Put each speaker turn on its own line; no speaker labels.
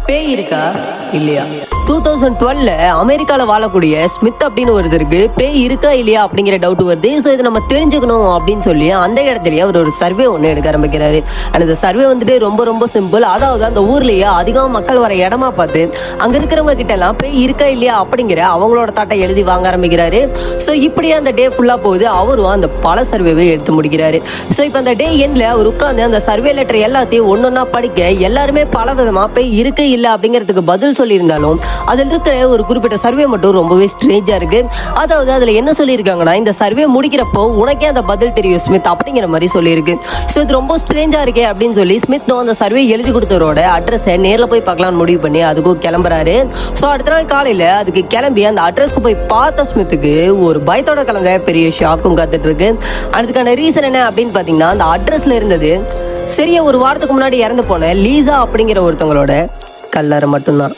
பேய் இருக்கா இல்லையா? 2012 அமெரிக்கால வாழக்கூடிய ஸ்மித் அப்படின்னு ஒருத்தருக்கு பேய் இருக்கா இல்லையா அப்படிங்கிற டவுட் வருது. ஸோ இதை நம்ம தெரிஞ்சுக்கணும் அப்படின்னு சொல்லி அந்த இடத்துலயே அவர் ஒரு சர்வே ஒன்று எடுக்க ஆரம்பிக்கிறாரு. அந்த சர்வே வந்துட்டு ரொம்ப ரொம்ப சிம்பிள். அதாவது அந்த ஊர்லயே அதிகமாக மக்கள் வர இடமா பார்த்து அங்க இருக்கிறவங்க கிட்ட எல்லாம் பேய் இருக்கா இல்லையா அப்படிங்கிற அவங்களோட தாட்டை எழுதி வாங்க ஆரம்பிக்கிறாரு. ஸோ இப்படியே அந்த டே ஃபுல்லா போகுது. அவரும் அந்த பல சர்வேவை எடுத்து முடிக்கிறாரு. ஸோ இப்போ அந்த டே எண்ட்ல அவர் உட்காந்து அந்த சர்வே லெட்டர் எல்லாத்தையும் ஒன்னொன்னா படிக்க எல்லாருமே பல விதமா பேய் இருக்கு இல்லை அப்படிங்கிறதுக்கு பதில் சொல்லியிருந்தாலும் அதில் இருக்கிற ஒரு குறிப்பிட்ட சர்வே மட்டும் ரொம்பவே ஸ்ட்ரேஞ்சா இருக்கு. அதாவது அதுல என்ன சொல்லியிருக்காங்கன்னா, இந்த சர்வே முடிக்கிறப்போ உனக்கே அந்த பதில் தெரியும் ஸ்மித் அப்படிங்கிற மாதிரி சொல்லியிருக்கு. ஸோ இது ரொம்ப ஸ்ட்ரேஞ்சா இருக்கே அப்படின்னு சொல்லி ஸ்மித் அந்த சர்வே எழுதி கொடுத்தவரோட அட்ரஸை நேரில் போய் பார்க்கலாம்னு முடிவு பண்ணி அதுக்கும் கிளம்புறாரு. ஸோ அடுத்த நாள் காலையில அதுக்கு கிளம்பி அந்த அட்ரஸ்க்கு போய் பார்த்த ஸ்மித்துக்கு ஒரு பயத்தோட கலந்த பெரிய ஷாக்கும் காத்துட்டு இருக்கு. அதுக்கான ரீசன் என்ன அப்படின்னு பாத்தீங்கன்னா, அந்த அட்ரஸ்ல இருந்தது சரியா ஒரு வாரத்துக்கு முன்னாடி இறந்து போன லீசா அப்படிங்கிற ஒருத்தவங்களோட கல்லறை மட்டும்தான்.